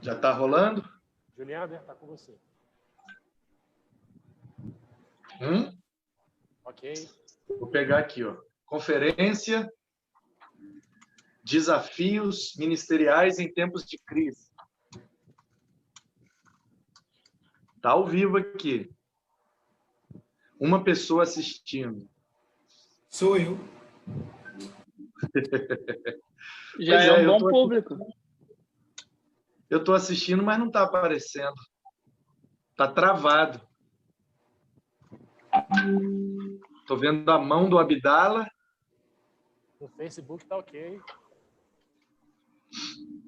Já está rolando? Juliana, está com você. Ok. Vou pegar aqui, ó. Conferência, desafios ministeriais em tempos de crise. Está ao vivo aqui. Uma pessoa assistindo. Sou eu. Já é um bom público. Eu estou assistindo, mas não está aparecendo. Está travado. Estou vendo a mão do Abdala. No Facebook tá ok.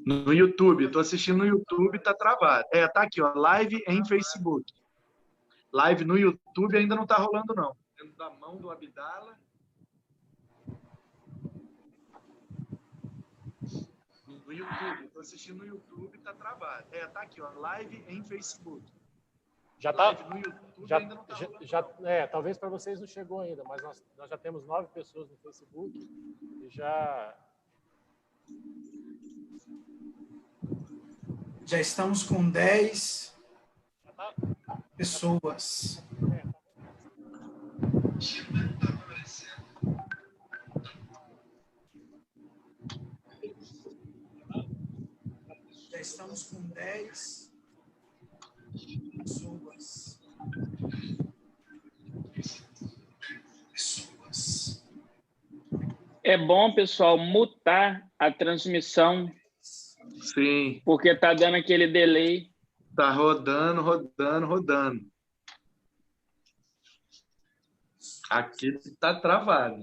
No YouTube. Estou assistindo no YouTube, está travado. Tá aqui, ó. Live em Facebook. Live no YouTube ainda não está rolando, não. Vendo da mão do Abdala. No YouTube. Estou assistindo no YouTube, está travado. Tá aqui, ó. Live em Facebook. Já tá. No YouTube Já, ainda não tá talvez para vocês não chegou ainda, mas nós já temos 9 pessoas no Facebook e já estamos com 10 pessoas. Já estamos com 10 pessoas. É bom, pessoal, mutar a transmissão. Sim. Porque tá dando aquele delay. Tá rodando. Aqui tá travado.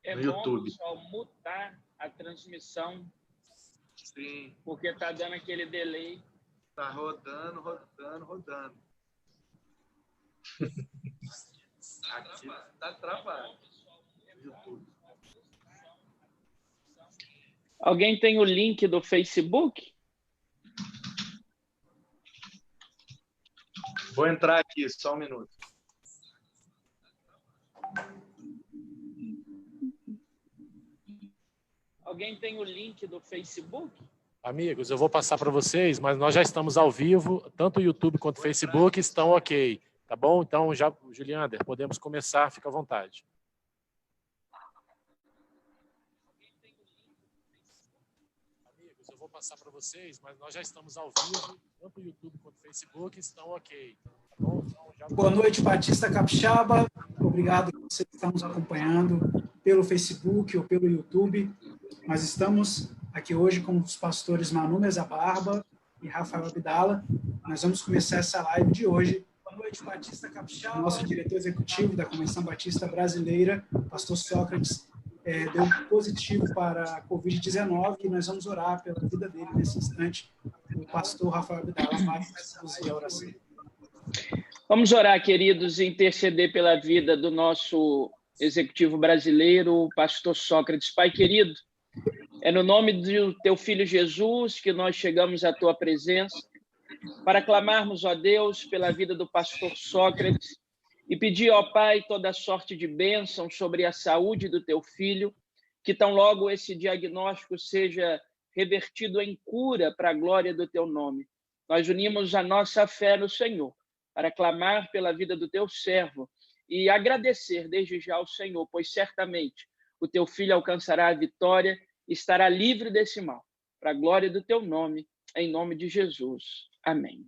É no bom, YouTube. pessoal, mutar a transmissão. Sim. Porque tá dando aquele delay. Tá rodando. Aqui tá travado. No YouTube. Alguém tem o link do Facebook? Vou entrar aqui, só um minuto. Alguém tem o link do Facebook? Amigos, eu vou passar para vocês, mas nós já estamos ao vivo, tanto o YouTube quanto o Facebook estão ok, tá bom? Então, já, Juliander, podemos começar, fica à vontade. Amigos, eu vou passar para vocês, mas nós já estamos ao vivo, tanto o YouTube quanto o Facebook estão ok, tá bom? Então, já... Boa noite, Batista Capixaba. Obrigado por você que está nos acompanhando pelo Facebook ou pelo YouTube. Nós estamos aqui hoje com os pastores Manu Mesa Barba e Rafael Abdala. Nós vamos começar essa live de hoje. Boa noite, Batista Capixaba. Nosso diretor executivo da Convenção Batista Brasileira, pastor Sócrates, deu positivo para a Covid-19 e nós vamos orar pela vida dele nesse instante. O pastor Rafael Abdala vai conduzir a oração. Vamos orar, queridos, e interceder pela vida do nosso executivo brasileiro, o pastor Sócrates. Pai querido, é no nome do teu Filho Jesus que nós chegamos à tua presença para clamarmos, ó Deus, pela vida do pastor Sócrates e pedir, ó Pai, toda sorte de bênção sobre a saúde do teu filho, que tão logo esse diagnóstico seja revertido em cura para a glória do teu nome. Nós unimos a nossa fé no Senhor para clamar pela vida do teu servo e agradecer desde já ao Senhor, pois certamente o teu filho alcançará a vitória e estará livre desse mal, para a glória do teu nome, em nome de Jesus. Amém.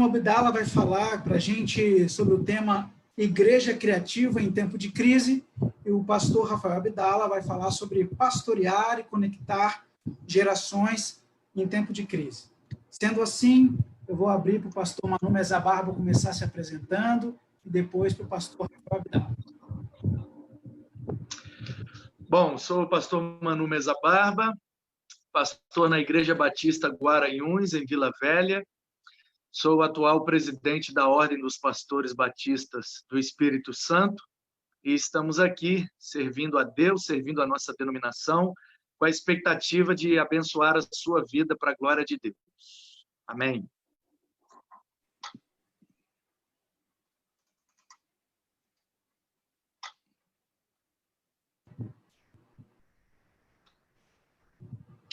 O Abdala vai falar para a gente sobre o tema Igreja Criativa em Tempo de Crise, e o pastor Rafael Abdala vai falar sobre pastorear e conectar gerações em tempo de crise. Sendo assim, eu vou abrir para o pastor Manu Mesa Barba começar se apresentando e depois para o pastor Rafael Abdala. Bom, sou o pastor Manu Mesa Barba, pastor na Igreja Batista Guaranhuns, em Vila Velha. Sou o atual presidente da Ordem dos Pastores Batistas do Espírito Santo e estamos aqui servindo a Deus, servindo a nossa denominação, com a expectativa de abençoar a sua vida para a glória de Deus. Amém.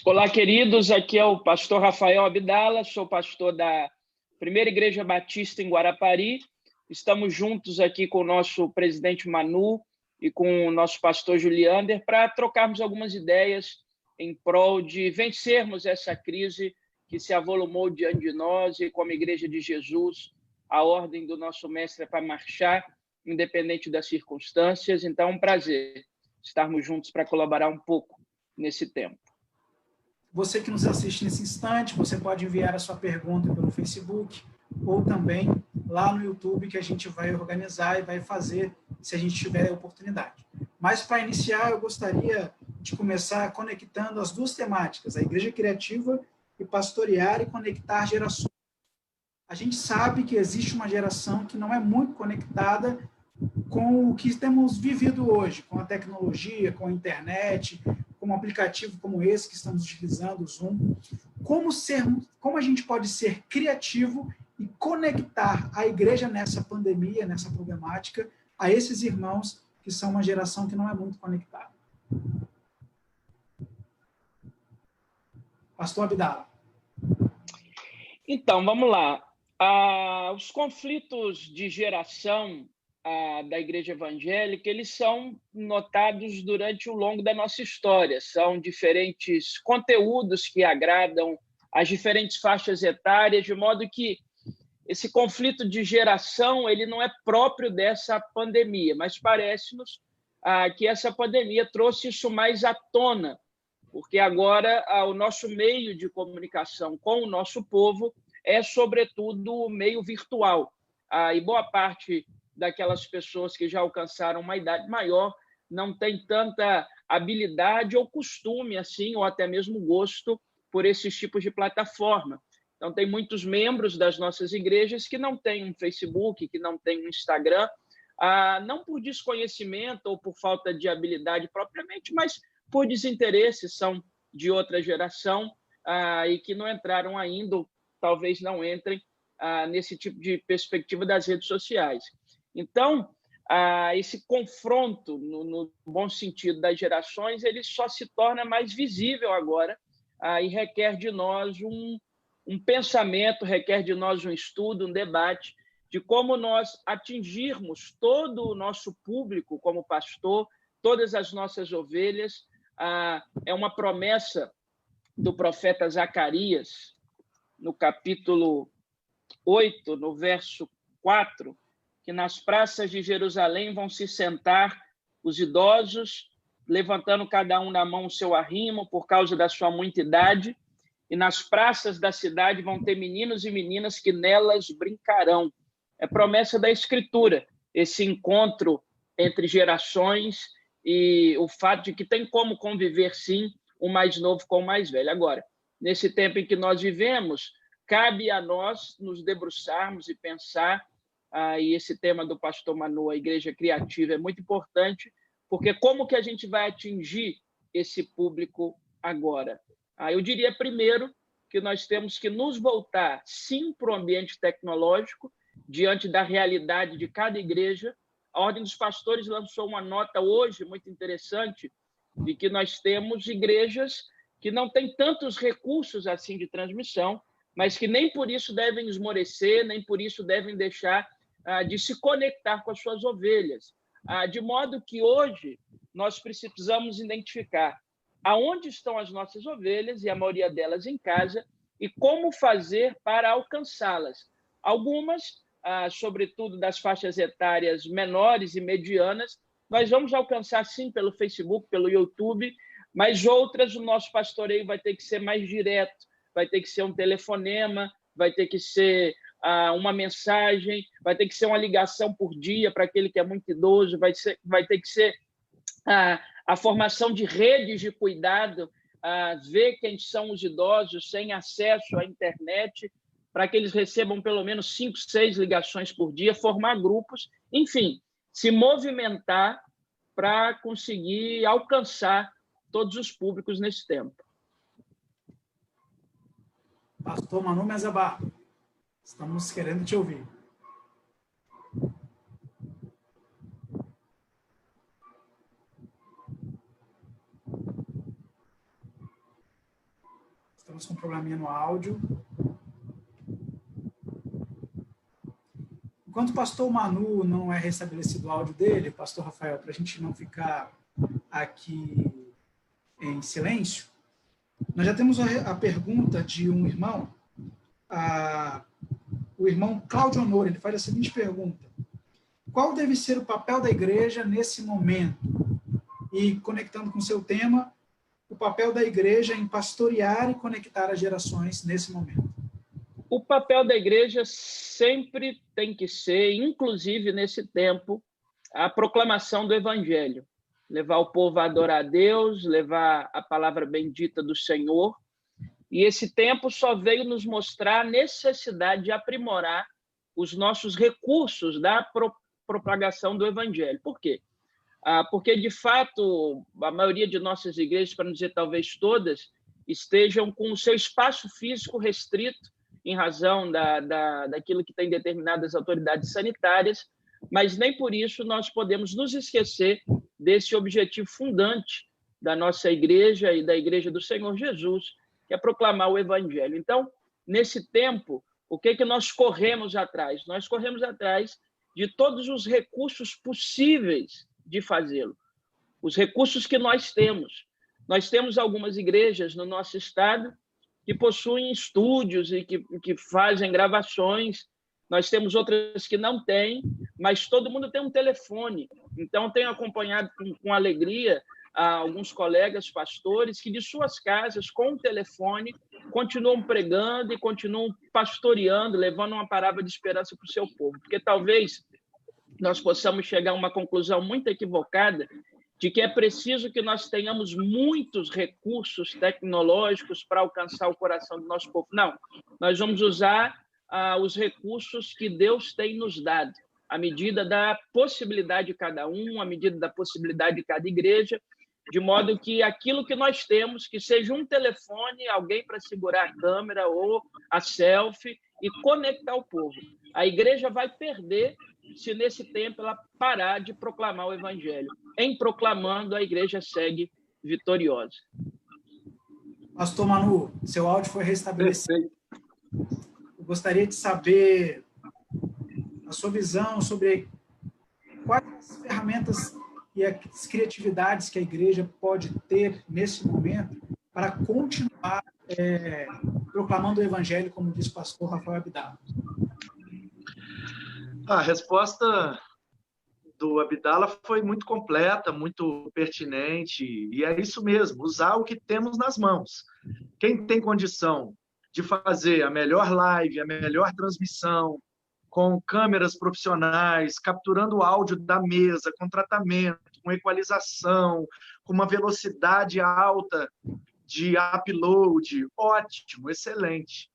Olá, queridos. Aqui é o pastor Rafael Abdala, sou pastor da Primeira Igreja Batista em Guarapari. Estamos juntos aqui com o nosso presidente Manu e com o nosso pastor Juliander para trocarmos algumas ideias em prol de vencermos essa crise que se avolumou diante de nós e, como Igreja de Jesus, a ordem do nosso mestre é para marchar, independente das circunstâncias. Então, é um prazer estarmos juntos para colaborar um pouco nesse tempo. Você que nos assiste nesse instante, você pode enviar a sua pergunta pelo Facebook ou também lá no YouTube, que a gente vai organizar e vai fazer se a gente tiver a oportunidade. Mas, para iniciar, eu gostaria de começar conectando as duas temáticas, a igreja criativa e pastorear e conectar gerações. A gente sabe que existe uma geração que não é muito conectada com o que temos vivido hoje, com a tecnologia, com a internet, com um aplicativo como esse que estamos utilizando, o Zoom. Como a gente pode ser criativo e conectar a igreja nessa pandemia, nessa problemática, a esses irmãos que são uma geração que não é muito conectada. Pastor Abdala. Então, vamos lá. Os conflitos de geração da igreja evangélica, eles são notados durante o longo da nossa história. São diferentes conteúdos que agradam as diferentes faixas etárias, de modo que esse conflito de geração ele não é próprio dessa pandemia, mas parece-nos que essa pandemia trouxe isso mais à tona, porque agora o nosso meio de comunicação com o nosso povo é, sobretudo, o meio virtual. E boa parte daquelas pessoas que já alcançaram uma idade maior não tem tanta habilidade ou costume, assim, ou até mesmo gosto por esses tipos de plataforma. Então, tem muitos membros das nossas igrejas que não têm um Facebook, que não têm um Instagram, não por desconhecimento ou por falta de habilidade propriamente, mas por desinteresse, são de outra geração e que não entraram ainda, ou talvez não entrem nesse tipo de perspectiva das redes sociais. Então, esse confronto, no bom sentido das gerações, ele só se torna mais visível agora e requer de nós um pensamento, requer de nós um estudo, um debate de como nós atingirmos todo o nosso público como pastor, todas as nossas ovelhas. É uma promessa do profeta Zacarias, no capítulo 8, no verso 4, que nas praças de Jerusalém vão se sentar os idosos, levantando cada um na mão o seu arrimo por causa da sua muita idade, e nas praças da cidade vão ter meninos e meninas que nelas brincarão. É promessa da Escritura, esse encontro entre gerações e o fato de que tem como conviver, sim, o mais novo com o mais velho. Agora, nesse tempo em que nós vivemos, cabe a nós nos debruçarmos e pensar, e esse tema do pastor Manu, a igreja criativa, é muito importante, porque como que a gente vai atingir esse público agora? Eu diria, primeiro, que nós temos que nos voltar, sim, para o ambiente tecnológico, diante da realidade de cada igreja. A Ordem dos Pastores lançou uma nota hoje muito interessante de que nós temos igrejas que não têm tantos recursos assim de transmissão, mas que nem por isso devem esmorecer, nem por isso devem deixar de se conectar com as suas ovelhas. De modo que hoje nós precisamos identificar aonde estão as nossas ovelhas, e a maioria delas em casa, e como fazer para alcançá-las. Algumas, sobretudo das faixas etárias menores e medianas, nós vamos alcançar, sim, pelo Facebook, pelo YouTube, mas outras o nosso pastoreio vai ter que ser mais direto, vai ter que ser um telefonema, vai ter que ser uma mensagem, vai ter que ser uma ligação por dia para aquele que é muito idoso, vai ter que ser a formação de redes de cuidado, ver quem são os idosos sem acesso à internet, para que eles recebam pelo menos 5, 6 ligações por dia, formar grupos, enfim, se movimentar para conseguir alcançar todos os públicos nesse tempo. Pastor Manu Mezabar, estamos querendo te ouvir. Estamos com um probleminha no áudio. Enquanto o pastor Manu não é restabelecido o áudio dele, pastor Rafael, para a gente não ficar aqui em silêncio, nós já temos a pergunta de um irmão, o irmão Cláudio Honor. Ele faz a seguinte pergunta: qual deve ser o papel da igreja nesse momento? E, conectando com o seu tema, o papel da igreja em pastorear e conectar as gerações nesse momento. O papel da igreja sempre tem que ser, inclusive nesse tempo, a proclamação do evangelho. Levar o povo a adorar a Deus, levar a palavra bendita do Senhor. E esse tempo só veio nos mostrar a necessidade de aprimorar os nossos recursos da propagação do evangelho. Por quê? Porque, de fato, a maioria de nossas igrejas, para não dizer talvez todas, estejam com o seu espaço físico restrito em razão daquilo que tem determinadas autoridades sanitárias, mas nem por isso nós podemos nos esquecer desse objetivo fundante da nossa igreja e da Igreja do Senhor Jesus, que é proclamar o evangelho. Então, nesse tempo, o que nós corremos atrás? Nós corremos atrás de todos os recursos possíveis de fazê-lo. Os recursos que nós temos. Nós temos algumas igrejas no nosso estado que possuem estúdios e que fazem gravações. Nós temos outras que não têm, mas todo mundo tem um telefone. Então, tenho acompanhado com alegria alguns colegas pastores que, de suas casas, com o telefone, continuam pregando e continuam pastoreando, levando uma palavra de esperança para o seu povo. Porque talvez nós possamos chegar a uma conclusão muito equivocada de que é preciso que nós tenhamos muitos recursos tecnológicos para alcançar o coração do nosso povo. Não, nós vamos usar os recursos que Deus tem nos dado, à medida da possibilidade de cada um, à medida da possibilidade de cada igreja, de modo que aquilo que nós temos, que seja um telefone, alguém para segurar a câmera ou a selfie e conectar o povo. A igreja vai perder se nesse tempo ela parar de proclamar o evangelho. Em proclamando, a igreja segue vitoriosa. Pastor Manu, seu áudio foi restabelecido. Eu gostaria de saber a sua visão sobre quais as ferramentas e as criatividades que a igreja pode ter nesse momento para continuar proclamando o evangelho, como diz o pastor Rafael Abdala. A resposta do Abdala foi muito completa, muito pertinente, e é isso mesmo, usar o que temos nas mãos. Quem tem condição de fazer a melhor live, a melhor transmissão, com câmeras profissionais, capturando o áudio da mesa, com tratamento, com equalização, com uma velocidade alta de upload, ótimo, excelente.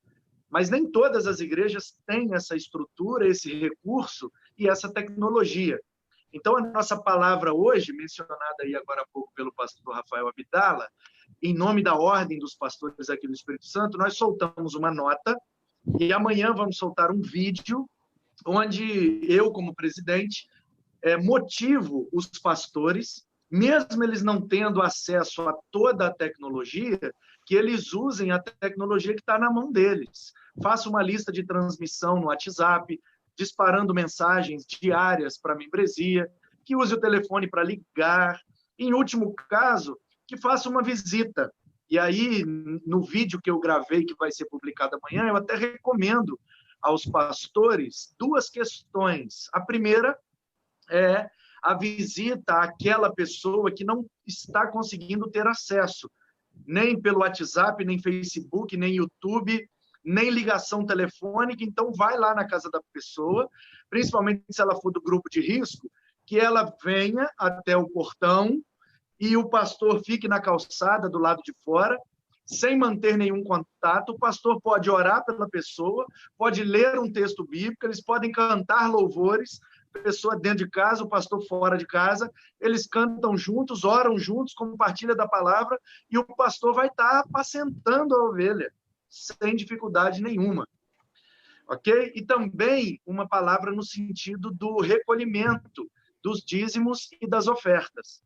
Mas nem todas as igrejas têm essa estrutura, esse recurso e essa tecnologia. Então, a nossa palavra hoje, mencionada aí agora há pouco pelo pastor Rafael Abdala, em nome da Ordem dos Pastores aqui do Espírito Santo, nós soltamos uma nota e amanhã vamos soltar um vídeo onde eu, como presidente, motivo os pastores, mesmo eles não tendo acesso a toda a tecnologia, que eles usem a tecnologia que está na mão deles. Faça uma lista de transmissão no WhatsApp, disparando mensagens diárias para a membresia, que use o telefone para ligar. Em último caso, que faça uma visita. E aí, no vídeo que eu gravei, que vai ser publicado amanhã, eu até recomendo aos pastores duas questões. A primeira é a visita àquela pessoa que não está conseguindo ter acesso, nem pelo WhatsApp, nem Facebook, nem YouTube, nem ligação telefônica. Então, vai lá na casa da pessoa, principalmente se ela for do grupo de risco, que ela venha até o portão e o pastor fique na calçada do lado de fora, sem manter nenhum contato. O pastor pode orar pela pessoa, pode ler um texto bíblico, eles podem cantar louvores, a pessoa dentro de casa, o pastor fora de casa, eles cantam juntos, oram juntos, compartilham da palavra, e o pastor vai estar apacentando a ovelha, sem dificuldade nenhuma. Ok? E também uma palavra no sentido do recolhimento dos dízimos e das ofertas.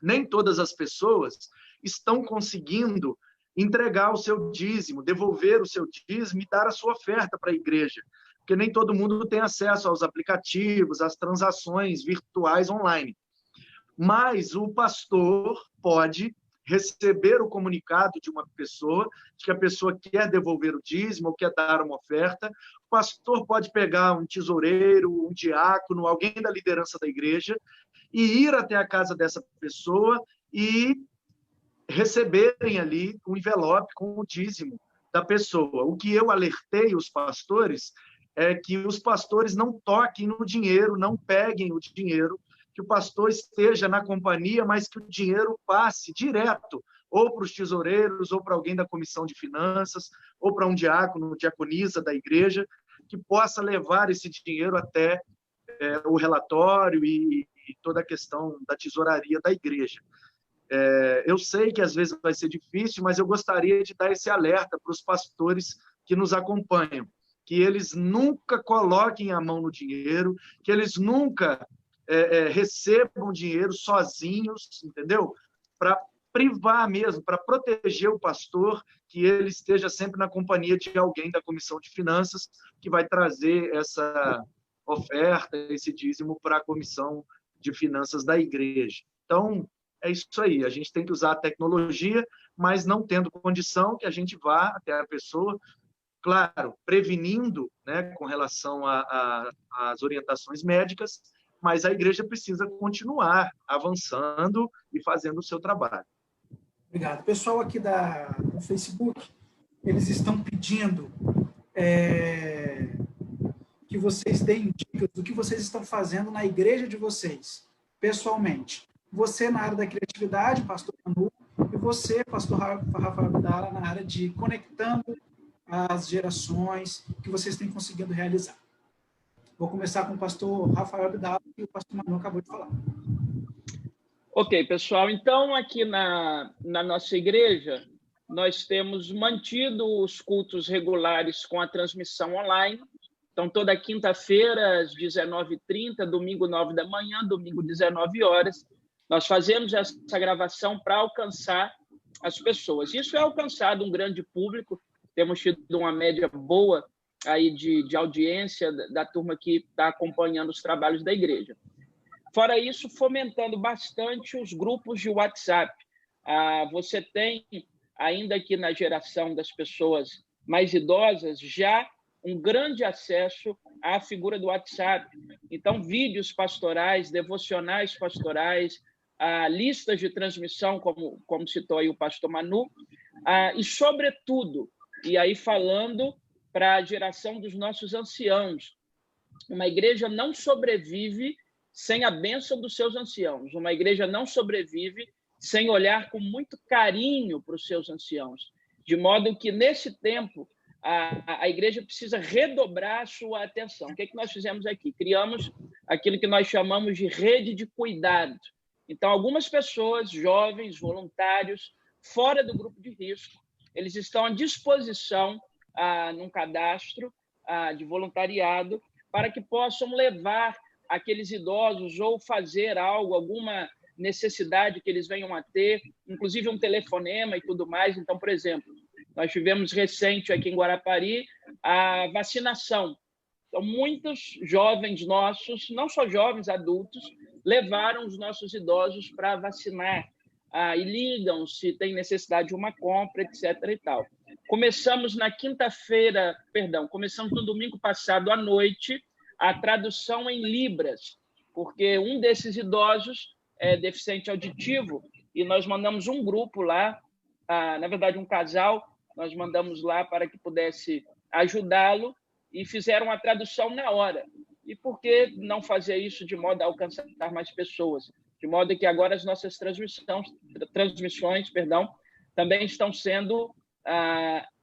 Nem todas as pessoas estão conseguindo entregar o seu dízimo, devolver o seu dízimo e dar a sua oferta para a igreja, porque nem todo mundo tem acesso aos aplicativos, às transações virtuais online. Mas o pastor pode receber o comunicado de uma pessoa, de que a pessoa quer devolver o dízimo ou quer dar uma oferta. O pastor pode pegar um tesoureiro, um diácono, alguém da liderança da igreja e ir até a casa dessa pessoa e receberem ali um envelope com o dízimo da pessoa. O que eu alertei os pastores é que os pastores não toquem no dinheiro, não peguem o dinheiro, que o pastor esteja na companhia, mas que o dinheiro passe direto, ou para os tesoureiros, ou para alguém da comissão de finanças, ou para um diácono, diaconisa da igreja, que possa levar esse dinheiro até o relatório e toda a questão da tesouraria da igreja. Eu sei que às vezes vai ser difícil, mas eu gostaria de dar esse alerta para os pastores que nos acompanham, que eles nunca coloquem a mão no dinheiro, que eles nunca recebam dinheiro sozinhos, entendeu? Para privar mesmo, para proteger o pastor, que ele esteja sempre na companhia de alguém da comissão de finanças que vai trazer essa oferta, esse dízimo para a comissão de finanças da igreja. Então, é isso aí, a gente tem que usar a tecnologia, mas não tendo condição que a gente vá até a pessoa, claro, prevenindo, né, com relação às orientações médicas, mas a igreja precisa continuar avançando e fazendo o seu trabalho. Obrigado. O pessoal aqui do Facebook, eles estão pedindo que vocês deem dicas do que vocês estão fazendo na igreja de vocês, pessoalmente. Você na área da criatividade, pastor Manu, e você, pastor Rafael Abdala, na área de conectando as gerações que vocês têm conseguido realizar. Vou começar com o pastor Rafael Abdala, que o pastor Manu acabou de falar. Ok, pessoal. Então, aqui na nossa igreja, nós temos mantido os cultos regulares com a transmissão online. Então, toda quinta-feira, às 19h30, domingo, 9 da manhã, domingo, 19 horas, nós fazemos essa gravação para alcançar as pessoas. Isso é alcançado um grande público. Temos tido uma média boa aí de audiência da turma que está acompanhando os trabalhos da igreja. Fora isso, fomentando bastante os grupos de WhatsApp. Você tem, ainda aqui na geração das pessoas mais idosas, já um grande acesso à figura do WhatsApp. Então, vídeos pastorais, devocionais pastorais, listas de transmissão, como citou aí o pastor Manu, e, sobretudo, e aí falando para a geração dos nossos anciãos, uma igreja não sobrevive sem a bênção dos seus anciãos, uma igreja não sobrevive sem olhar com muito carinho para os seus anciãos, de modo que, nesse tempo, a igreja precisa redobrar a sua atenção. O que é que nós fizemos aqui? Criamos aquilo que nós chamamos de rede de cuidado. Então, algumas pessoas, jovens, voluntários, fora do grupo de risco, eles estão à disposição num cadastro de voluntariado para que possam levar aqueles idosos ou fazer algo, alguma necessidade que eles venham a ter, inclusive um telefonema e tudo mais. Então, por exemplo, nós tivemos recente aqui em Guarapari a vacinação. Então, muitos jovens nossos, não só jovens, adultos, levaram os nossos idosos para vacinar e ligam se tem necessidade de uma compra, etc. e tal. Começamos no domingo passado à noite a tradução em Libras, porque um desses idosos é deficiente auditivo e nós mandamos um grupo lá, na verdade um casal, nós mandamos lá para que pudesse ajudá-lo e fizeram a tradução na hora. E por que não fazer isso de modo a alcançar mais pessoas? De modo que agora as nossas transmissões, também estão sendo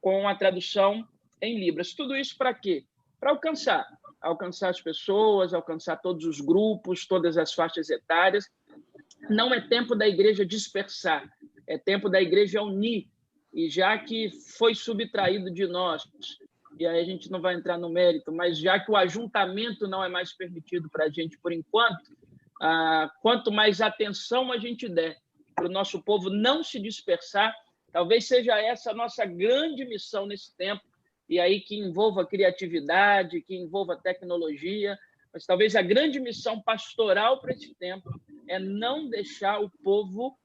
com a tradução em Libras. Tudo isso para quê? Para alcançar as pessoas, alcançar todos os grupos, todas as faixas etárias. Não é tempo da igreja dispersar, é tempo da igreja unir. E já que foi subtraído de nós, e aí a gente não vai entrar no mérito, mas já que o ajuntamento não é mais permitido para a gente por enquanto, quanto mais atenção a gente der para o nosso povo não se dispersar, Talvez seja essa a nossa grande missão nesse tempo, e aí que envolva criatividade, que envolva tecnologia, mas talvez a grande missão pastoral para esse tempo é não deixar o povo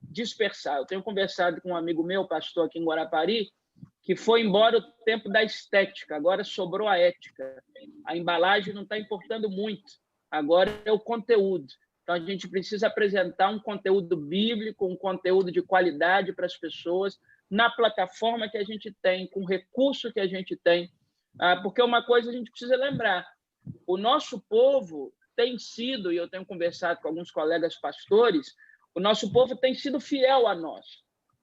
dispersar. Eu tenho conversado com um amigo meu, pastor aqui em Guarapari, que foi embora o tempo da estética, agora sobrou a ética. A embalagem não está importando muito, agora é o conteúdo. Então, a gente precisa apresentar um conteúdo bíblico, um conteúdo de qualidade para as pessoas, na plataforma que a gente tem, com o recurso que a gente tem. Porque uma coisa a gente precisa lembrar, o nosso povo tem sido, e eu tenho conversado com alguns colegas pastores, o nosso povo tem sido fiel a nós,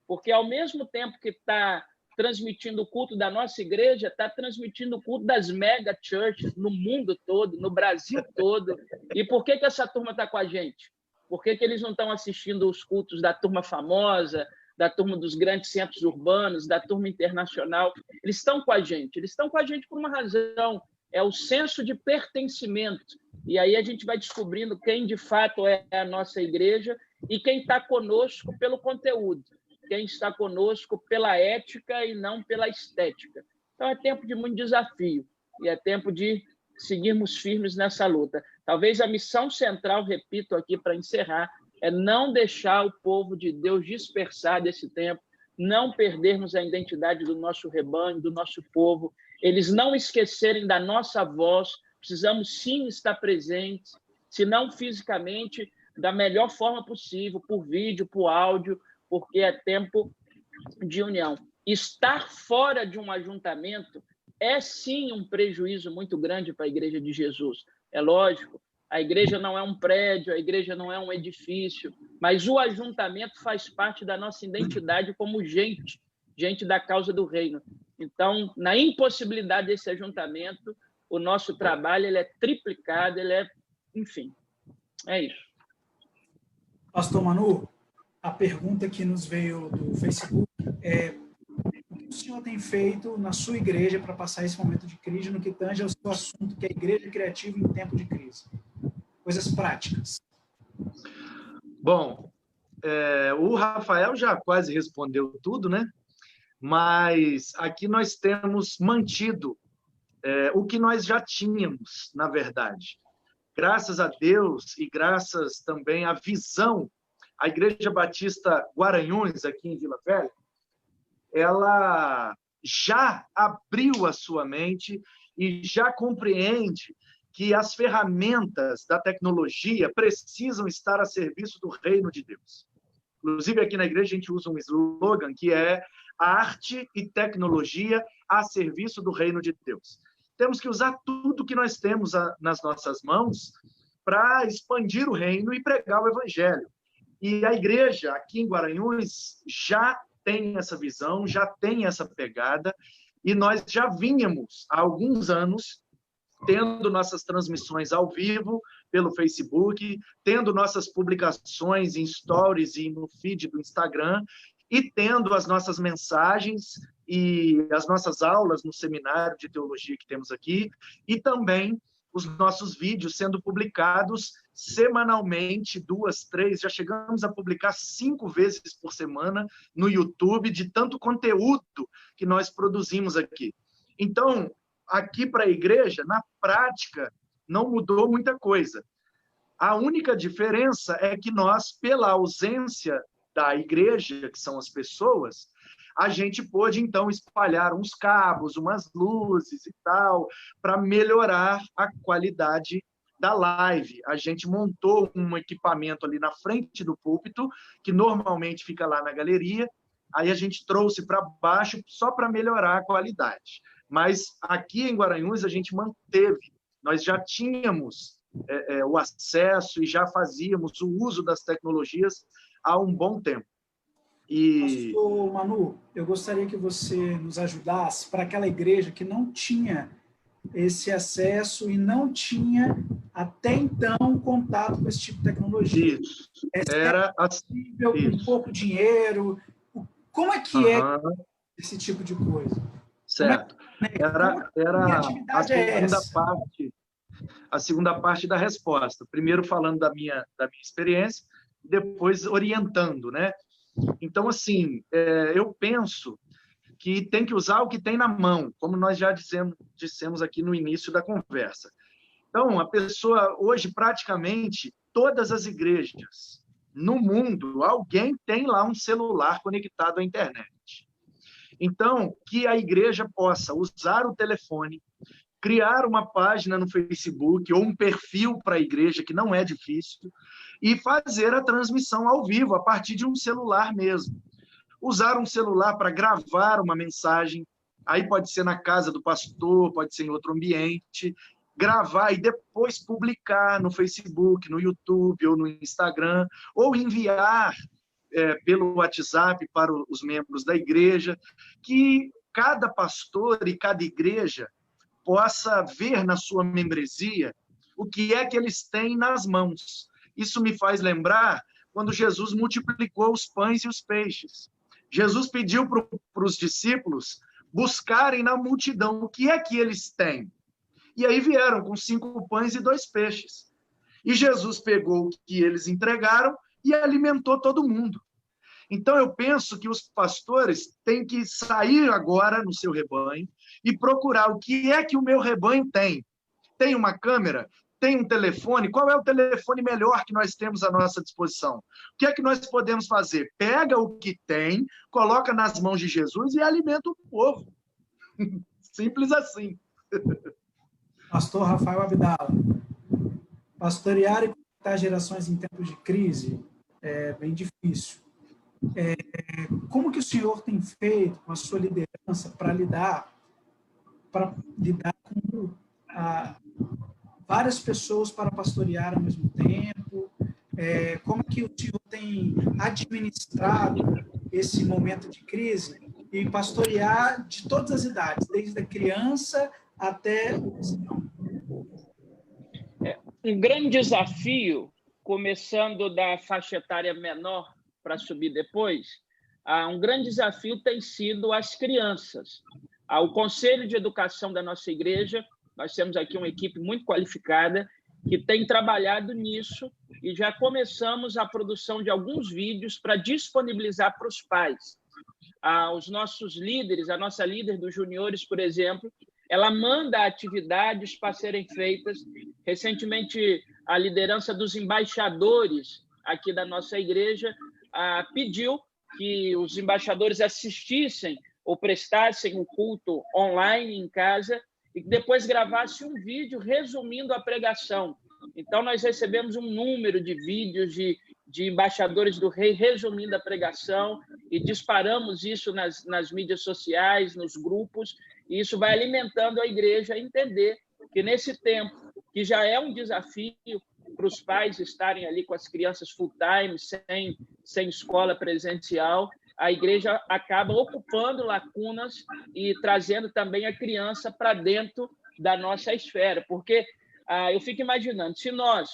porque ao mesmo tempo que está transmitindo o culto da nossa igreja, está transmitindo o culto das mega churches no mundo todo, no Brasil todo. E por que essa turma está com a gente? Por que eles não estão assistindo os cultos da turma famosa, da turma dos grandes centros urbanos, da turma internacional? Eles estão com a gente por uma razão, é o senso de pertencimento. E aí a gente vai descobrindo quem de fato é a nossa igreja e quem está conosco pelo conteúdo, quem está conosco pela ética e não pela estética. Então, é tempo de muito desafio e é tempo de seguirmos firmes nessa luta. Talvez a missão central, repito aqui para encerrar, é não deixar o povo de Deus dispersar desse tempo, não perdermos a identidade do nosso rebanho, do nosso povo, eles não esquecerem da nossa voz. Precisamos sim estar presentes, se não fisicamente, da melhor forma possível, por vídeo, por áudio, porque é tempo de união. Estar fora de um ajuntamento é, sim, um prejuízo muito grande para a Igreja de Jesus. É lógico, a igreja não é um prédio, a igreja não é um edifício, mas o ajuntamento faz parte da nossa identidade como gente da causa do reino. Então, na impossibilidade desse ajuntamento, o nosso trabalho ele é triplicado, enfim, é isso. Pastor Manu, a pergunta que nos veio do Facebook é: o que o senhor tem feito na sua igreja para passar esse momento de crise no que tange ao seu assunto, que é a igreja criativa em tempo de crise? Coisas práticas. Bom, o Rafael já quase respondeu tudo, né? Mas aqui nós temos mantido o que nós já tínhamos, na verdade. Graças a Deus e graças também à visão, a Igreja Batista Guaranhuns, aqui em Vila Velha, ela já abriu a sua mente e já compreende que as ferramentas da tecnologia precisam estar a serviço do reino de Deus. Inclusive, aqui na igreja, a gente usa um slogan que é arte e tecnologia a serviço do reino de Deus. Temos que usar tudo que nós temos nas nossas mãos para expandir o reino e pregar o evangelho. E a igreja aqui em Guaranhuns já tem essa visão, já tem essa pegada, e nós já vínhamos há alguns anos tendo nossas transmissões ao vivo pelo Facebook, tendo nossas publicações em stories e no feed do Instagram, e tendo as nossas mensagens e as nossas aulas no seminário de teologia que temos aqui, e também os nossos vídeos sendo publicados semanalmente, 2, 3, já chegamos a publicar 5 vezes por semana no YouTube, de tanto conteúdo que nós produzimos aqui. Então, aqui para a igreja, na prática, não mudou muita coisa. A única diferença é que nós, pela ausência da igreja, que são as pessoas, a gente pôde, então, espalhar uns cabos, umas luzes e tal, para melhorar a qualidade da live. A gente montou um equipamento ali na frente do púlpito, que normalmente fica lá na galeria, aí a gente trouxe para baixo só para melhorar a qualidade. Mas aqui em Guaranhuns a gente manteve, nós já tínhamos o acesso e já fazíamos o uso das tecnologias há um bom tempo. E... Pastor Manu, eu gostaria que você nos ajudasse para aquela igreja que não tinha esse acesso e não tinha, até então, contato com esse tipo de tecnologia. Isso. Era acessível, com pouco dinheiro. Como é que é esse tipo de coisa? Certo. Era a segunda parte da resposta. Primeiro falando da minha experiência, depois orientando, né? Então, assim, eu penso que tem que usar o que tem na mão, como nós já dissemos aqui no início da conversa. Então, a pessoa, hoje, praticamente, todas as igrejas no mundo, alguém tem lá um celular conectado à internet. Então, que a igreja possa usar o telefone, criar uma página no Facebook ou um perfil para a igreja, que não é difícil, e fazer a transmissão ao vivo, a partir de um celular mesmo. Usar um celular para gravar uma mensagem, aí pode ser na casa do pastor, pode ser em outro ambiente, gravar e depois publicar no Facebook, no YouTube ou no Instagram, ou enviar pelo WhatsApp para os membros da igreja, que cada pastor e cada igreja possa ver na sua membresia o que é que eles têm nas mãos. Isso me faz lembrar quando Jesus multiplicou os pães e os peixes. Jesus pediu para os discípulos buscarem na multidão o que é que eles têm. E aí vieram com 5 pães e 2 peixes. E Jesus pegou o que eles entregaram e alimentou todo mundo. Então, eu penso que os pastores têm que sair agora no seu rebanho e procurar o que é que o meu rebanho tem. Tem uma câmera? Tem um telefone? Qual é o telefone melhor que nós temos à nossa disposição? O que é que nós podemos fazer? Pega o que tem, coloca nas mãos de Jesus e alimenta o povo. Simples assim. Pastor Rafael Abdala, pastorear e conectar gerações em tempos de crise é bem difícil. Como que o senhor tem feito com a sua liderança para lidar com várias pessoas para pastorear ao mesmo tempo? Como que o senhor tem administrado esse momento de crise e pastorear de todas as idades, desde a criança até o ancião? Um grande desafio, começando da faixa etária menor para subir depois, um grande desafio tem sido as crianças. O Conselho de Educação da nossa igreja, nós temos aqui uma equipe muito qualificada que tem trabalhado nisso e já começamos a produção de alguns vídeos para disponibilizar para os pais. Os nossos líderes, a nossa líder dos juniores, por exemplo, ela manda atividades para serem feitas. Recentemente, a liderança dos embaixadores aqui da nossa igreja pediu que os embaixadores assistissem ou prestassem o culto online em casa e que depois gravasse um vídeo resumindo a pregação. Então, nós recebemos um número de vídeos de embaixadores do rei resumindo a pregação e disparamos isso nas mídias sociais, nos grupos, e isso vai alimentando a igreja a entender que nesse tempo, que já é um desafio para os pais estarem ali com as crianças full-time, sem escola presencial, a igreja acaba ocupando lacunas e trazendo também a criança para dentro da nossa esfera, porque eu fico imaginando, se nós,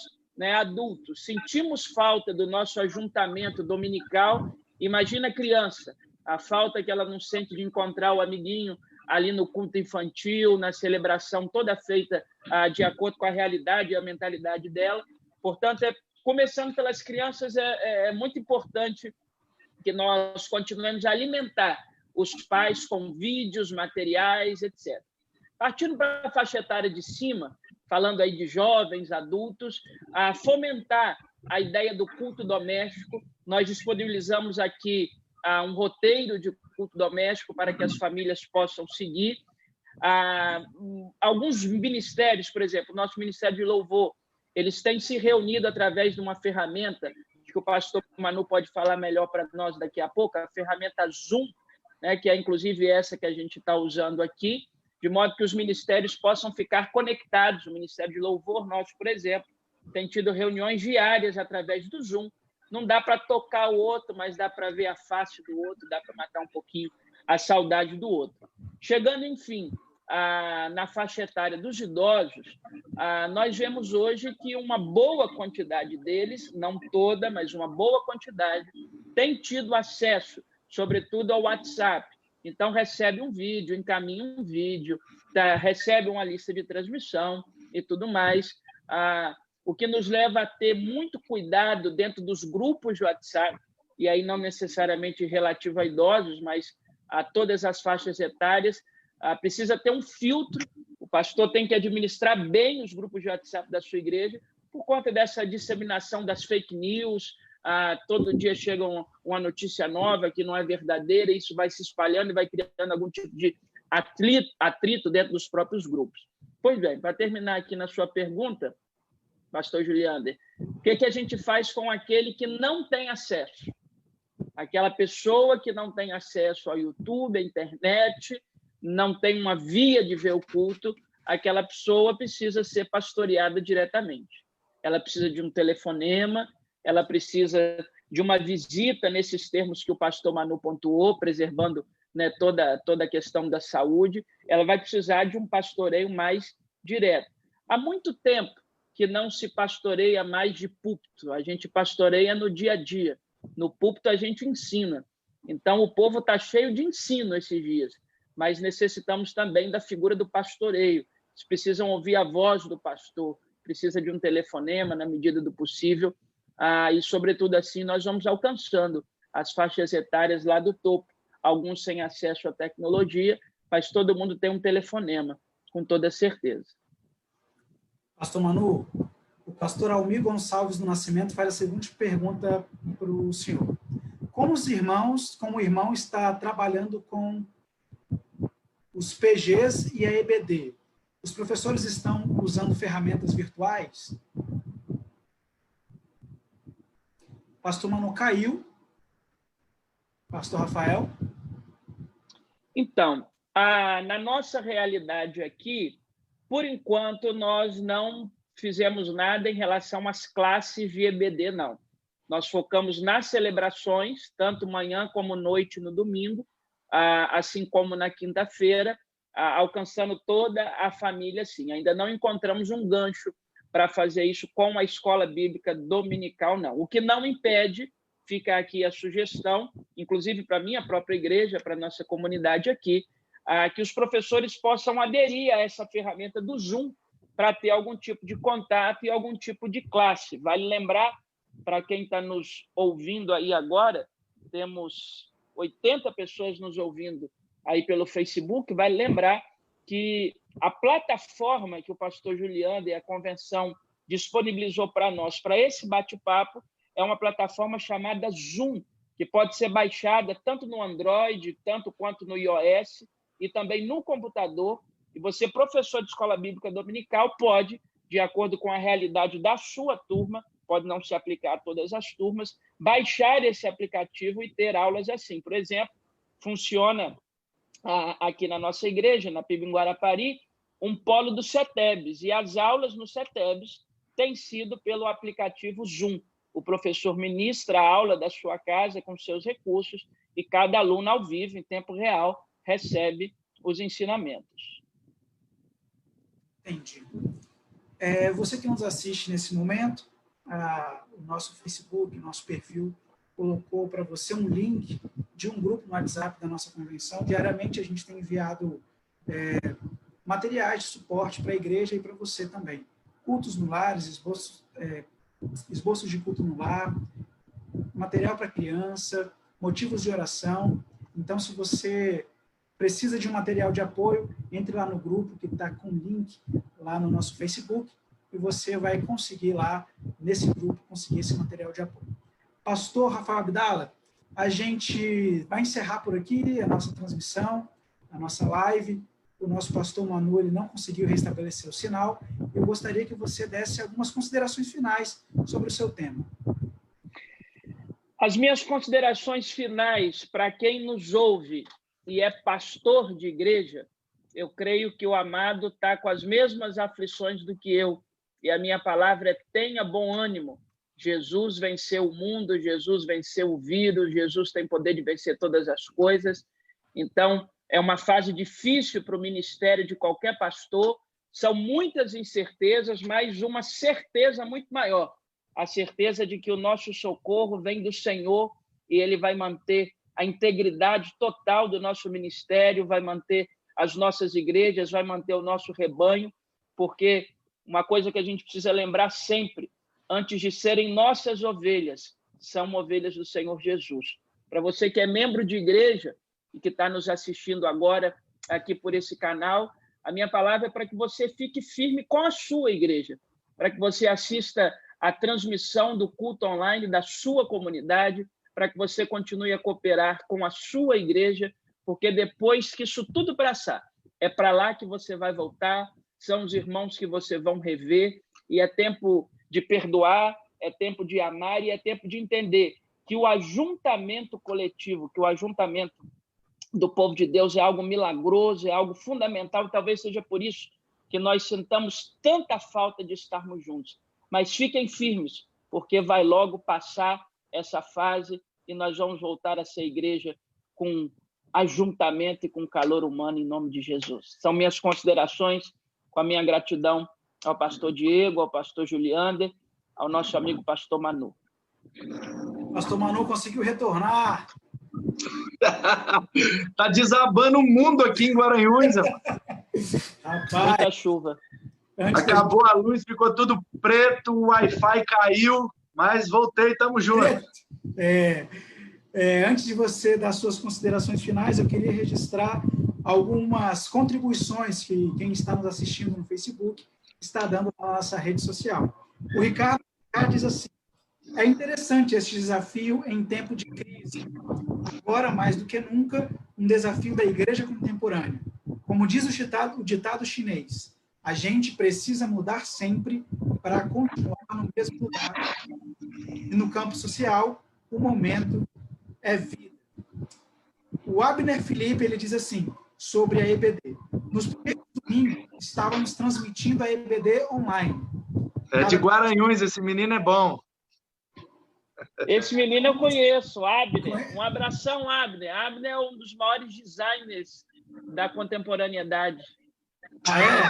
adultos, sentimos falta do nosso ajuntamento dominical, imagina a criança, a falta que ela não sente de encontrar o amiguinho ali no culto infantil, na celebração toda feita de acordo com a realidade e a mentalidade dela. Portanto, começando pelas crianças, é muito importante que nós continuemos a alimentar os pais com vídeos, materiais, etc. Partindo para a faixa etária de cima, falando aí de jovens, adultos, a fomentar a ideia do culto doméstico. Nós disponibilizamos aqui um roteiro de culto doméstico para que as famílias possam seguir. Alguns ministérios, por exemplo, o nosso Ministério de Louvor, eles têm se reunido através de uma ferramenta, que o pastor Manu pode falar melhor para nós daqui a pouco, a ferramenta Zoom, que é inclusive essa que a gente está usando aqui, de modo que os ministérios possam ficar conectados. O Ministério de Louvor, nós, por exemplo, tem tido reuniões diárias através do Zoom. Não dá para tocar o outro, mas dá para ver a face do outro, dá para matar um pouquinho a saudade do outro. Chegando, enfim, na faixa etária dos idosos, nós vemos hoje que uma boa quantidade deles, não toda, mas uma boa quantidade, tem tido acesso, sobretudo ao WhatsApp. Então, recebe um vídeo, encaminha um vídeo, recebe uma lista de transmissão e tudo mais, o que nos leva a ter muito cuidado dentro dos grupos de WhatsApp, e aí não necessariamente relativo a idosos, mas a todas as faixas etárias, precisa ter um filtro. O pastor tem que administrar bem os grupos de WhatsApp da sua igreja, por conta dessa disseminação das fake news. Todo dia chega uma notícia nova que não é verdadeira, e isso vai se espalhando e vai criando algum tipo de atrito dentro dos próprios grupos. Pois bem, para terminar aqui na sua pergunta, pastor Juliander, o que a gente faz com aquele que não tem acesso? Aquela pessoa que não tem acesso ao YouTube, à internet, não tem uma via de ver o culto, aquela pessoa precisa ser pastoreada diretamente. Ela precisa de um telefonema, ela precisa de uma visita nesses termos que o pastor Manu pontuou, preservando, né, toda a questão da saúde. Ela vai precisar de um pastoreio mais direto. Há muito tempo que não se pastoreia mais de púlpito, a gente pastoreia no dia a dia. No púlpito a gente ensina. Então, o povo está cheio de ensino esses dias, mas necessitamos também da figura do pastoreio. Eles precisam ouvir a voz do pastor, precisa de um telefonema na medida do possível, e, sobretudo, assim, nós vamos alcançando as faixas etárias lá do topo. Alguns sem acesso à tecnologia, mas todo mundo tem um telefonema, com toda certeza. Pastor Manu, o pastor Almir Gonçalves do Nascimento faz a seguinte pergunta para o senhor. Como o irmão está trabalhando com os PGs e a EBD? Os professores estão usando ferramentas virtuais? Pastor Manu caiu. Pastor Rafael? Então, na nossa realidade aqui, por enquanto, nós não fizemos nada em relação às classes de EBD, não. Nós focamos nas celebrações, tanto manhã como noite no domingo, assim como na quinta-feira, alcançando toda a família, sim. Ainda não encontramos um gancho para fazer isso com a escola bíblica dominical, não. O que não impede, fica aqui a sugestão, inclusive para a minha própria igreja, para a nossa comunidade aqui, que os professores possam aderir a essa ferramenta do Zoom para ter algum tipo de contato e algum tipo de classe. Vale lembrar, para quem está nos ouvindo aí agora, temos 80 pessoas nos ouvindo aí pelo Facebook, vale lembrar que a plataforma que o pastor Juliander e a convenção disponibilizou para nós, para esse bate-papo, é uma plataforma chamada Zoom, que pode ser baixada tanto no Android, tanto quanto no iOS, e também no computador. E você, professor de escola bíblica dominical, pode, de acordo com a realidade da sua turma, pode não se aplicar a todas as turmas, baixar esse aplicativo e ter aulas assim. Por exemplo, funciona aqui na nossa igreja, na PIB em Guarapari, um polo do CETEBS, e as aulas no CETEBS têm sido pelo aplicativo Zoom. O professor ministra a aula da sua casa com seus recursos e cada aluno, ao vivo, em tempo real, recebe os ensinamentos. Entendi. Você que nos assiste nesse momento, o nosso Facebook, nosso perfil, colocou para você um link de um grupo no WhatsApp da nossa convenção. Diariamente a gente tem enviado materiais de suporte para a igreja e para você também. Cultos no lar, esboços de culto no lar, material para criança, motivos de oração. Então, se você precisa de um material de apoio, entre lá no grupo que está com o link lá no nosso Facebook e você vai conseguir lá, nesse grupo, conseguir esse material de apoio. Pastor Rafael Abdala, a gente vai encerrar por aqui a nossa transmissão, a nossa live. O nosso pastor Manu, ele não conseguiu restabelecer o sinal. Eu gostaria que você desse algumas considerações finais sobre o seu tema. As minhas considerações finais para quem nos ouve e é pastor de igreja, eu creio que o amado está com as mesmas aflições do que eu. E a minha palavra é: tenha bom ânimo. Jesus venceu o mundo, Jesus venceu o vírus, Jesus tem poder de vencer todas as coisas. Então, é uma fase difícil para o ministério de qualquer pastor. São muitas incertezas, mas uma certeza muito maior. A certeza de que o nosso socorro vem do Senhor e Ele vai manter a integridade total do nosso ministério, vai manter as nossas igrejas, vai manter o nosso rebanho, porque uma coisa que a gente precisa lembrar sempre, antes de serem nossas ovelhas, são ovelhas do Senhor Jesus. Para você que é membro de igreja e que está nos assistindo agora aqui por esse canal, a minha palavra é para que você fique firme com a sua igreja, para que você assista a transmissão do culto online da sua comunidade, para que você continue a cooperar com a sua igreja, porque depois que isso tudo passar, é para lá que você vai voltar, são os irmãos que você vão rever, e é tempo de perdoar, é tempo de amar e é tempo de entender que o ajuntamento coletivo, que o ajuntamento do povo de Deus é algo milagroso, é algo fundamental, e talvez seja por isso que nós sintamos tanta falta de estarmos juntos. Mas fiquem firmes, porque vai logo passar essa fase e nós vamos voltar a ser igreja com ajuntamento e com calor humano em nome de Jesus. São minhas considerações, com a minha gratidão ao pastor Diego, ao pastor Juliander, ao nosso amigo pastor Manu. Pastor Manu conseguiu retornar. Tá desabando o mundo aqui em Guaranhuns. Rapaz, muita chuva. Acabou a luz, ficou tudo preto, o Wi-Fi caiu, mas voltei, estamos juntos. Antes de você dar suas considerações finais, eu queria registrar algumas contribuições que quem está nos assistindo no Facebook está dando na nossa rede social. O Ricardo diz assim: é interessante este desafio em tempo de crise. Agora, mais do que nunca, um desafio da igreja contemporânea. Como diz o ditado chinês, a gente precisa mudar sempre para continuar no mesmo lugar. E no campo social, o momento é vida. O Abner Felipe, ele diz assim, sobre a EBD. Nos primeiros domingos, estávamos transmitindo a EBD online. É de Guaranhuns, esse menino é bom. Esse menino eu conheço, Abner. Um abração, Abner. Abner é um dos maiores designers da contemporaneidade.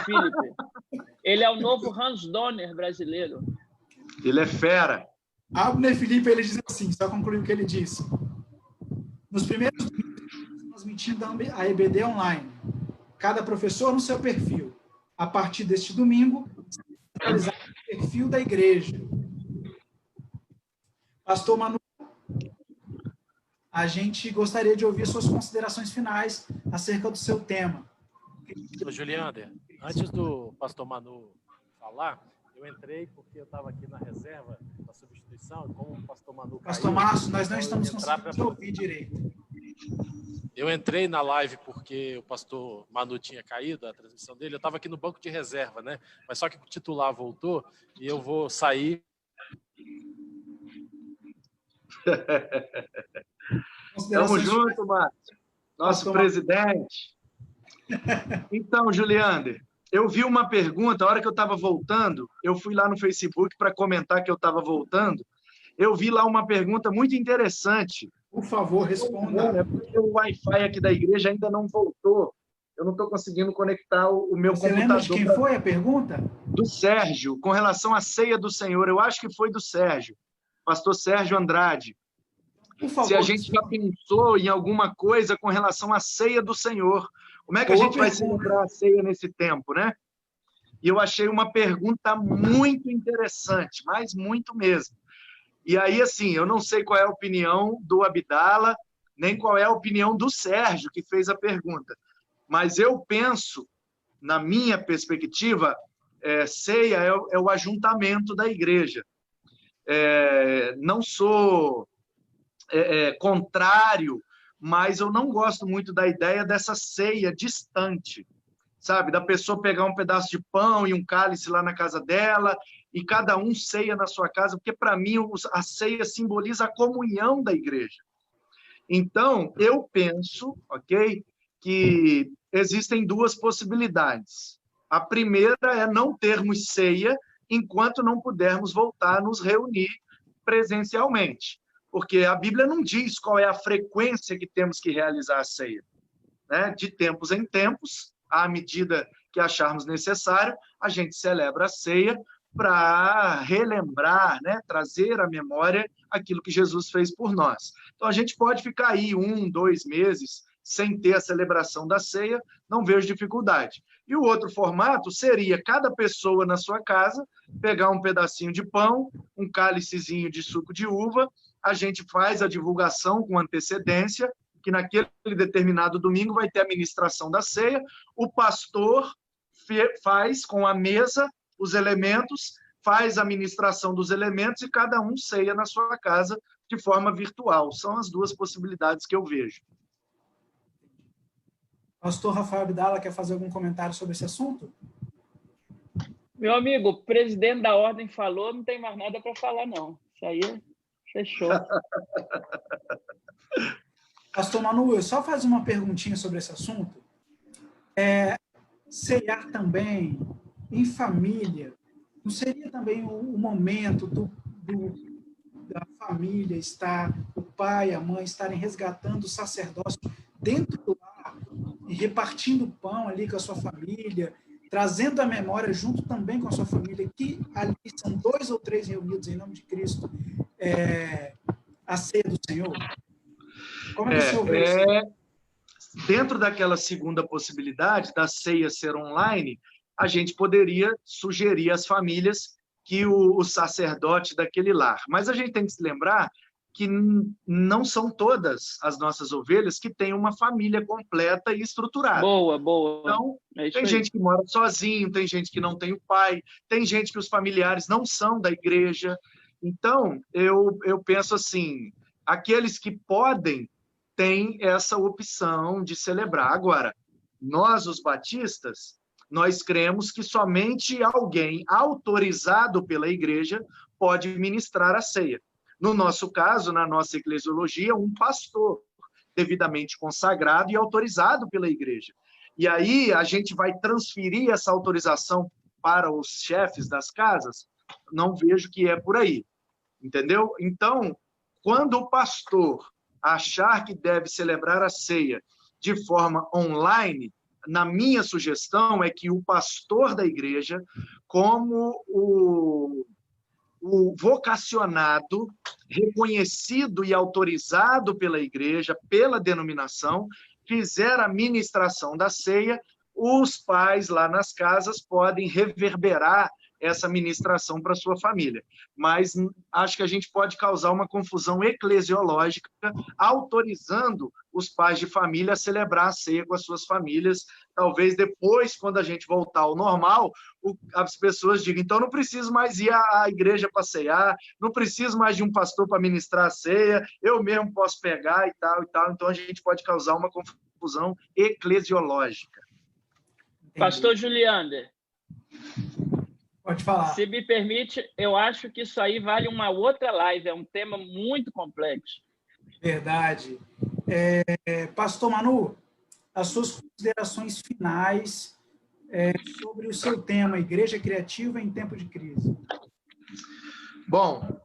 Felipe. Ele é o novo Hans Donner brasileiro. Ele é fera. Abner Felipe, ele diz assim, só concluir o que ele disse. Nos primeiros domingos, transmitindo a EBD online. Cada professor no seu perfil. A partir deste domingo, realizar o perfil da igreja. Pastor Manu, a gente gostaria de ouvir suas considerações finais acerca do seu tema. Juliander, antes do pastor Manu falar, eu entrei porque eu estava aqui na reserva da substituição, como o pastor Manu Pastor Márcio, nós não estamos conseguindo ouvir direito. Eu entrei na live porque o pastor Manu tinha caído, a transmissão dele, eu estava aqui no banco de reserva, né? Mas só que o titular voltou e eu vou sair. Tamo junto, Márcio. Nosso presidente. Então, Juliander, eu vi uma pergunta, a hora que eu estava voltando, eu fui lá no Facebook para comentar que eu estava voltando, eu vi lá uma pergunta muito interessante. Por favor, responda. Porque o Wi-Fi aqui da igreja ainda não voltou. Eu não estou conseguindo conectar o meu computador. Você lembra de quem foi a pergunta? Do Sérgio, com relação à ceia do Senhor. Eu acho que foi do Sérgio, pastor Sérgio Andrade. Por favor, se a gente já pensou em alguma coisa com relação à ceia do Senhor. Como é que a gente vai celebrar a ceia nesse tempo, né? E eu achei uma pergunta muito interessante, mas muito mesmo. E aí, assim, eu não sei qual é a opinião do Abdala, nem qual é a opinião do Sérgio, que fez a pergunta. Mas eu penso, na minha perspectiva, ceia é o ajuntamento da igreja. Não sou contrário, mas eu não gosto muito da ideia dessa ceia distante, sabe? Da pessoa pegar um pedaço de pão e um cálice lá na casa dela e cada um ceia na sua casa, porque para mim a ceia simboliza a comunhão da igreja. Então, eu penso, ok, que existem duas possibilidades. A primeira é não termos ceia enquanto não pudermos voltar a nos reunir presencialmente, porque a Bíblia não diz qual é a frequência que temos que realizar a ceia, né? De tempos em tempos, à medida que acharmos necessário, a gente celebra a ceia para relembrar, né? Trazer à memória aquilo que Jesus fez por nós. Então, a gente pode ficar aí 1, 2 meses sem ter a celebração da ceia, não vejo dificuldade. E o outro formato seria cada pessoa na sua casa pegar um pedacinho de pão, um cálicezinho de suco de uva, a gente faz a divulgação com antecedência, que naquele determinado domingo vai ter a ministração da ceia, o pastor faz com a mesa os elementos, faz a ministração dos elementos e cada um ceia na sua casa de forma virtual. São as duas possibilidades que eu vejo. Pastor Rafael Abdala quer fazer algum comentário sobre esse assunto? Meu amigo, o presidente da ordem falou, não tem mais nada para falar, não. Isso aí fechou. Pastor Manu, eu só fazer uma perguntinha sobre esse assunto. Ceiar também em família, não seria também o momento da família estar, o pai e a mãe estarem resgatando o sacerdócio dentro do lar e repartindo o pão ali com a sua família, trazendo a memória junto também com a sua família, que ali são 2 ou 3 reunidos em nome de Cristo, a ceia do Senhor? Como é que o senhor vê isso? Dentro daquela segunda possibilidade da ceia ser online, a gente poderia sugerir às famílias que o sacerdote daquele lar. Mas a gente tem que se lembrar que não são todas as nossas ovelhas que têm uma família completa e estruturada. Boa. Então, tem gente que mora sozinho, tem gente que não tem o pai, tem gente que os familiares não são da igreja. Então, eu penso assim, aqueles que podem têm essa opção de celebrar. Agora, nós, os batistas, nós cremos que somente alguém autorizado pela igreja pode ministrar a ceia. No nosso caso, na nossa eclesiologia, um pastor devidamente consagrado e autorizado pela igreja. E aí a gente vai transferir essa autorização para os chefes das casas? Não vejo que é por aí, entendeu? Então, quando o pastor achar que deve celebrar a ceia de forma online, na minha sugestão é que o pastor da igreja, como o vocacionado, reconhecido e autorizado pela igreja, pela denominação, fizer a ministração da ceia, os pais lá nas casas podem reverberar essa ministração para sua família. Mas acho que a gente pode causar uma confusão eclesiológica, autorizando os pais de família a celebrar a ceia com as suas famílias. Talvez depois, quando a gente voltar ao normal, as pessoas digam, então não preciso mais ir à igreja para ceiar, não preciso mais de um pastor para ministrar a ceia, eu mesmo posso pegar e tal, e tal. Então a gente pode causar uma confusão eclesiológica. Pastor Juliander. Pode falar. Se me permite, eu acho que isso aí vale uma outra live, é um tema muito complexo. Verdade. Pastor Manu, as suas considerações finais sobre o seu tema, Igreja Criativa em Tempo de Crise. Bom,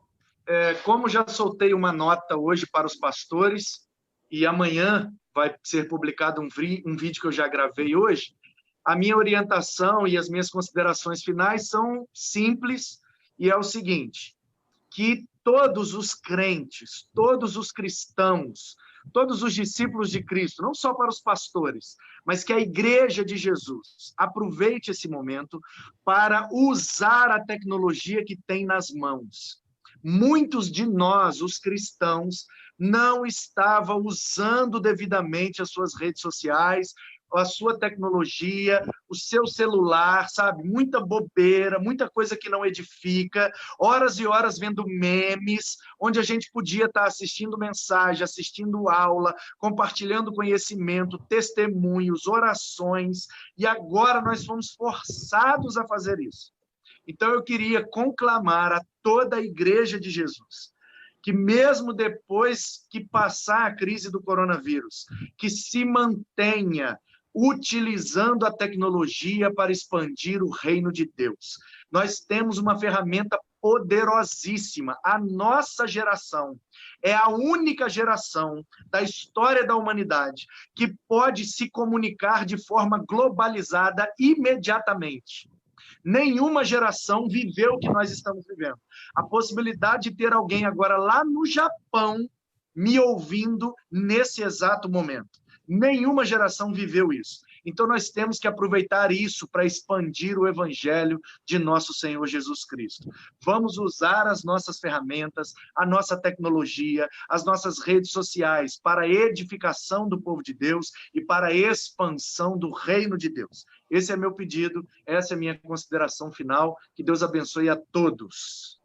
como já soltei uma nota hoje para os pastores, e amanhã vai ser publicado um vídeo que eu já gravei hoje, a minha orientação e as minhas considerações finais são simples, e é o seguinte, que todos os crentes, todos os cristãos, todos os discípulos de Cristo, não só para os pastores, mas que a Igreja de Jesus aproveite esse momento para usar a tecnologia que tem nas mãos. Muitos de nós, os cristãos, não estavam usando devidamente as suas redes sociais, a sua tecnologia, o seu celular, sabe? Muita bobeira, muita coisa que não edifica, horas e horas vendo memes, onde a gente podia estar assistindo mensagem, assistindo aula, compartilhando conhecimento, testemunhos, orações, e agora nós fomos forçados a fazer isso. Então eu queria conclamar a toda a Igreja de Jesus, que mesmo depois que passar a crise do coronavírus, que se mantenha utilizando a tecnologia para expandir o reino de Deus. Nós temos uma ferramenta poderosíssima. A nossa geração é a única geração da história da humanidade que pode se comunicar de forma globalizada imediatamente. Nenhuma geração viveu o que nós estamos vivendo. A possibilidade de ter alguém agora lá no Japão me ouvindo nesse exato momento. Nenhuma geração viveu isso. Então nós temos que aproveitar isso para expandir o evangelho de nosso Senhor Jesus Cristo. Vamos usar as nossas ferramentas, a nossa tecnologia, as nossas redes sociais para a edificação do povo de Deus e para a expansão do reino de Deus. Esse é meu pedido, essa é a minha consideração final. Que Deus abençoe a todos.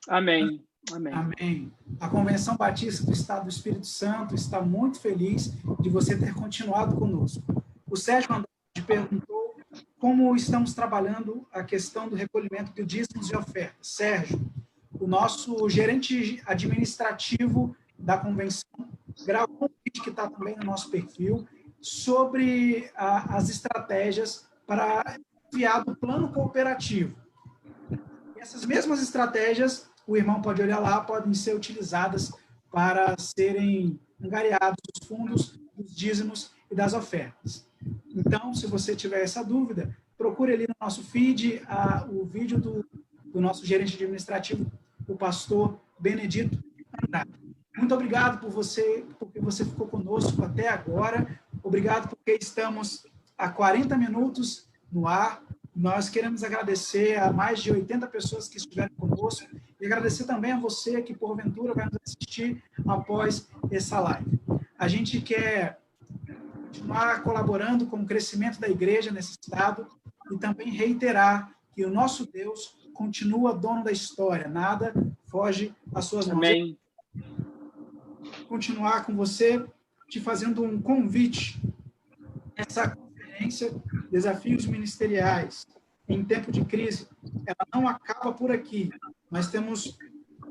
Amém. Amém. Amém. A Convenção Batista do Estado do Espírito Santo está muito feliz de você ter continuado conosco. O Sérgio Andrade perguntou como estamos trabalhando a questão do recolhimento de dízimos e ofertas. Sérgio, o nosso gerente administrativo da convenção gravou um vídeo que está também no nosso perfil sobre as estratégias para enviar do plano cooperativo. E essas mesmas estratégias, o irmão pode olhar lá, podem ser utilizadas para serem angariados os fundos dos dízimos e das ofertas. Então, se você tiver essa dúvida, procure ali no nosso feed o vídeo do nosso gerente administrativo, o pastor Benedito Andrade. Muito obrigado porque você ficou conosco até agora. Obrigado porque estamos há 40 minutos no ar. Nós queremos agradecer a mais de 80 pessoas que estiveram conosco e agradecer também a você que, porventura, vai nos assistir após essa live. A gente quer continuar colaborando com o crescimento da igreja nesse estado e também reiterar que o nosso Deus continua dono da história, nada foge às suas mãos. Amém. Continuar com você, te fazendo um convite. Essa conferência, Desafios Ministeriais em Tempo de Crise, ela não acaba por aqui. Nós temos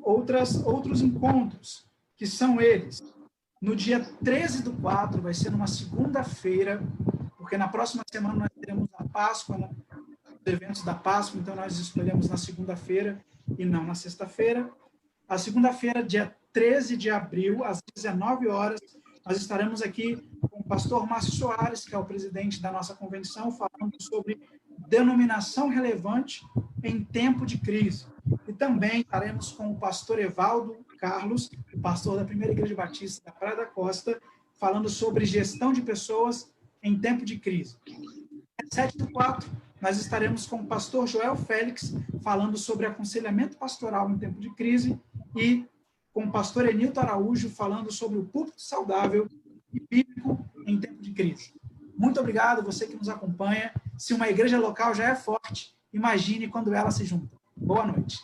outros encontros, que são eles. No dia 13/4, vai ser numa segunda-feira, porque na próxima semana nós teremos a Páscoa, né? Os eventos da Páscoa, então nós escolhemos na segunda-feira e não na sexta-feira. A segunda-feira, dia 13 de abril, às 19 horas, nós estaremos aqui com o pastor Márcio Soares, que é o presidente da nossa convenção, falando sobre denominação relevante em tempo de crise. E também estaremos com o pastor Evaldo Carlos, o pastor da Primeira Igreja Batista da Praia da Costa, falando sobre gestão de pessoas em tempo de crise. 7/4, nós estaremos com o pastor Joel Félix, falando sobre aconselhamento pastoral em tempo de crise, e com o pastor Enilton Araújo, falando sobre o púlpito saudável e bíblico em tempo de crise. Muito obrigado, você que nos acompanha. Se uma igreja local já é forte, imagine quando ela se junta. Boa noite.